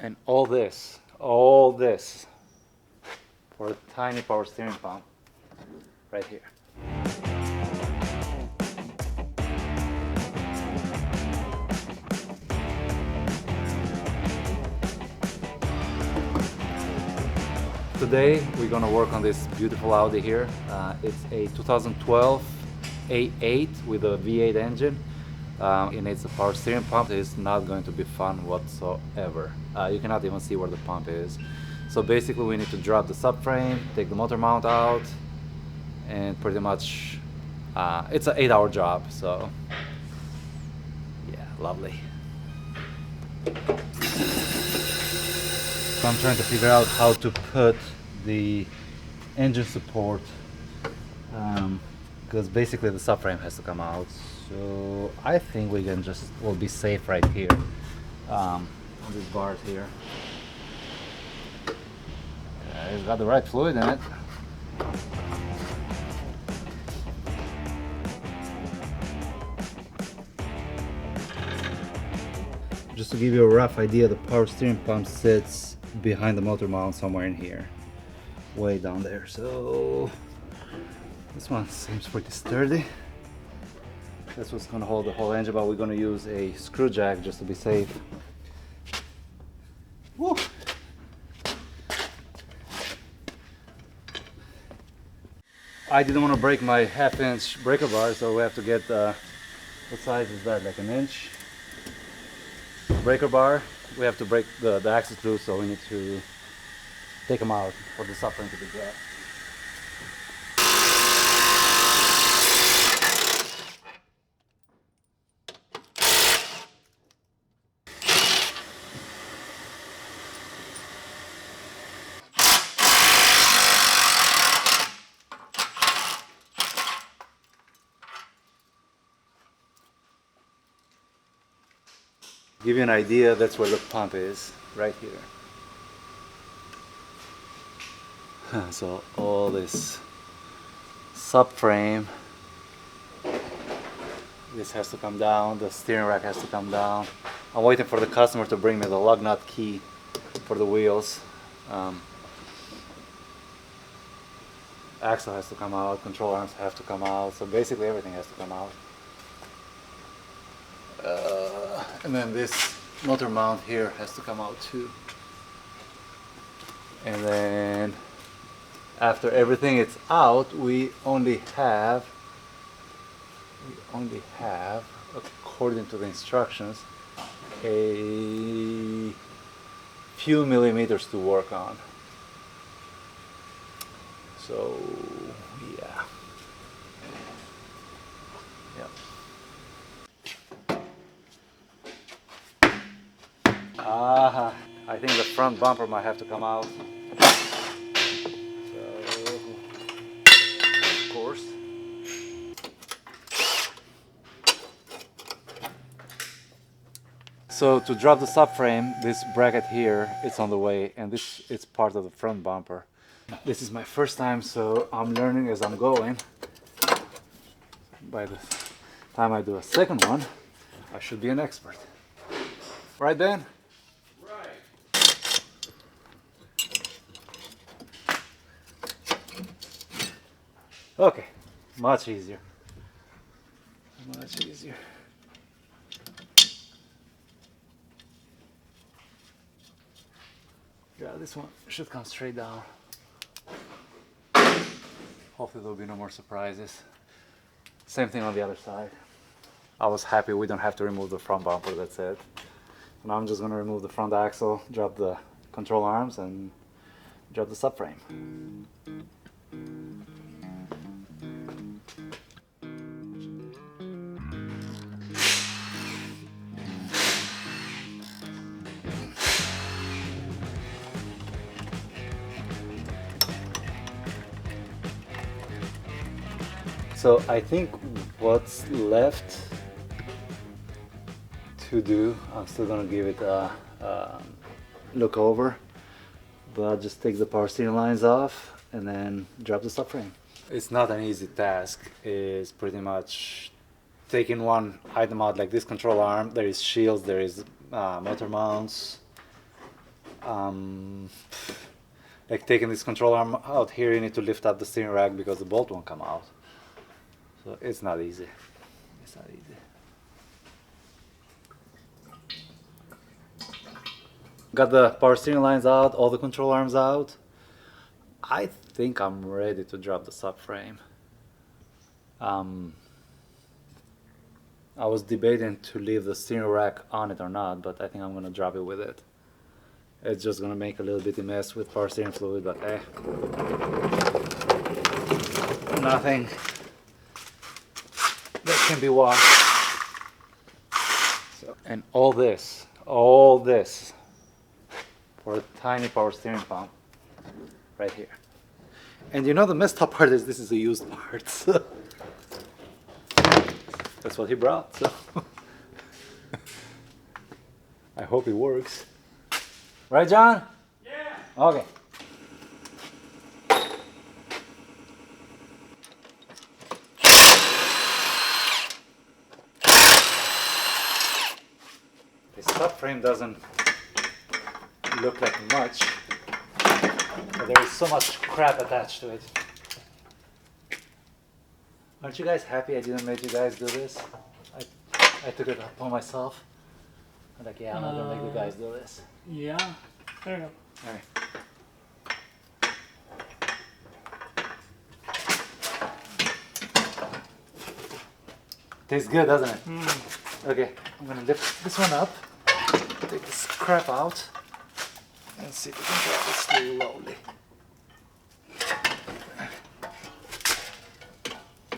And all this for a tiny power steering pump right here. Today we're gonna work on this beautiful Audi here. It's a 2012 A8 with a V8 engine. It needs a power steering pump. It's not going to be fun whatsoever. You cannot even see where the pump is. So basically we need to drop the subframe, take the motor mount out, and pretty much it's an 8-hour job, so yeah, lovely. So I'm trying to figure out how to put the engine support, because basically the subframe has to come out. So I think we'll be safe right here, on these bars here. It's got the right fluid in it. Just to give you a rough idea, the power steering pump sits behind the motor mount somewhere in here, way down there. So this one seems pretty sturdy. That's what's going to hold the whole engine, but we're going to use a screw jack just to be safe. Woo! I didn't want to break my 1/2-inch breaker bar, so we have to get what size is that, like an inch breaker bar. We have to break the axles loose, so we need to take them out for the subframe to be dropped. Give you an idea, that's where the pump is, right here. So all this subframe, this has to come down, the steering rack has to come down. I'm waiting for the customer to bring me the lug nut key for the wheels. Axle has to come out, control arms have to come out, so basically everything has to come out. And then this motor mount here has to come out too. And then after everything is out, we only have, according to the instructions, a few millimeters to work on. So yeah. I think the front bumper might have to come out. So, of course. So to drop the subframe, this bracket here, it's on the way, and it's part of the front bumper. This is my first time, so I'm learning as I'm going. By the time I do a second one, I should be an expert. Right, Ben? Okay, much easier. Much easier. Yeah, this one should come straight down. Hopefully there'll be no more surprises. Same thing on the other side. I was happy we don't have to remove the front bumper, that's it. Now I'm just going to remove the front axle, drop the control arms, and drop the subframe. So I think what's left to do, I'm still gonna give it a look over, but just take the power steering lines off and then drop the subframe. It's not an easy task. It's pretty much taking one item out, like this control arm. There is shields, there is motor mounts, Like taking this control arm out here, you need to lift up the steering rack because the bolt won't come out. So it's not easy. It's not easy. Got the power steering lines out, all the control arms out. I think I'm ready to drop the subframe. I was debating to leave the steering rack on it or not, but I think I'm gonna drop it with it. It's just gonna make a little bitty mess with power steering fluid, but nothing that can be washed. So, and all this for a tiny power steering pump right here. And you know the messed up part is this is a used part. So that's what he brought. So I hope it works. Right, John? Yeah. Okay. The subframe doesn't look like much, but there is so much crap attached to it. Aren't you guys happy I didn't make you guys do this? I took it upon myself. I'm like, yeah, I'm not gonna make you guys do this. Yeah. There you go. All right. Tastes good, doesn't it? Okay, I'm gonna lift this one up, take this crap out, and see if we can drop it slowly.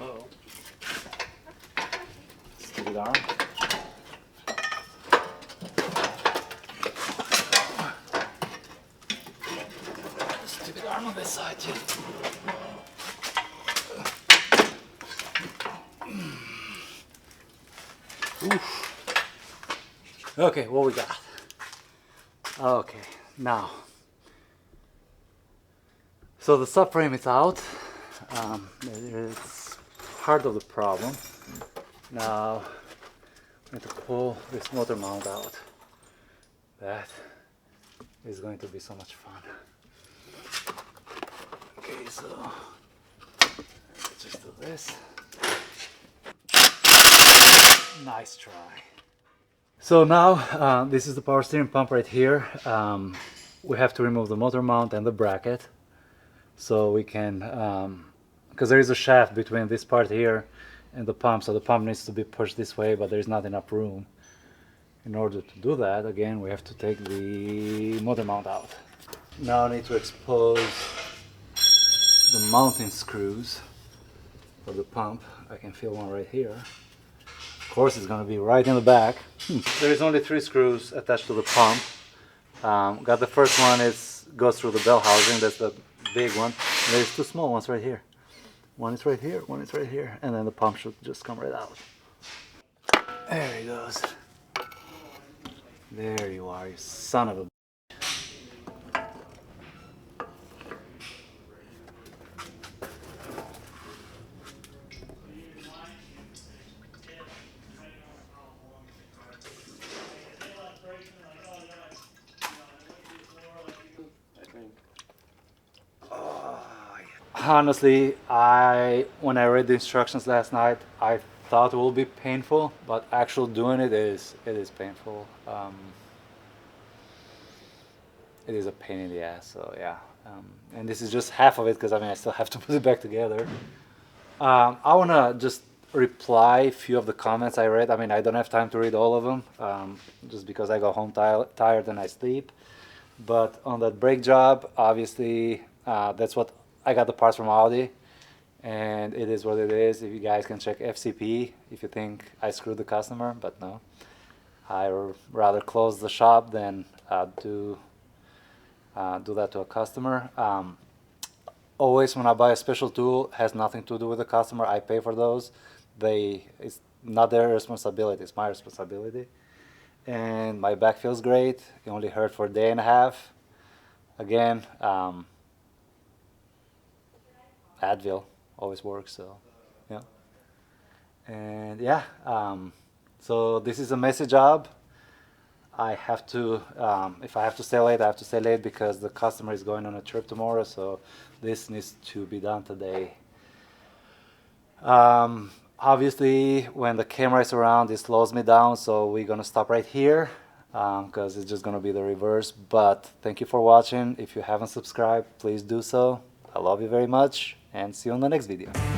Uh-oh. Stupid arm. Stupid arm on this side too. Oof. Okay, what we got? Okay, now. So the subframe is out. It's part of the problem. Now, I need to pull this motor mount out. That is going to be so much fun. Okay, so let's just do this. Nice try. So now this is the power steering pump right here. We have to remove the motor mount and the bracket so we can, because there is a shaft between this part here and the pump, so the pump needs to be pushed this way, but there's not enough room. In order to do that, again, we have to take the motor mount out. Now I need to expose the mounting screws for the pump. I can feel one right here. Of course, it's going to be right in the back. There is only 3 screws attached to the pump. Got the first one, goes through the bell housing. That's the big one. And there's 2 small ones right here. One is right here, one is right here, and then the pump should just come right out. There he goes. There you are, you son of a. Honestly, when I read the instructions last night, I thought it will be painful, but actually doing it is painful. It is a pain in the ass. So yeah, and this is just half of it because I still have to put it back together. I wanna just reply a few of the comments I read. I don't have time to read all of them, just because I go home tired and I sleep. But on that brake job, obviously, that's what I got the parts from Audi, and it is what it is. If you guys can check FCP if you think I screwed the customer, but no. I rather close the shop than do that to a customer. Always when I buy a special tool, has nothing to do with the customer. I pay for those. It's not their responsibility. It's my responsibility. And my back feels great. It only hurt for a day and a half. Again, Advil always works. So yeah. And yeah. So this is a messy job. I have to, if I have to stay late, I have to stay late because the customer is going on a trip tomorrow, so this needs to be done today. Obviously, when the camera is around, it slows me down, so we're gonna stop right here because it's just gonna be the reverse. But thank you for watching. If you haven't subscribed, please do so. I love you very much, and see you on the next video.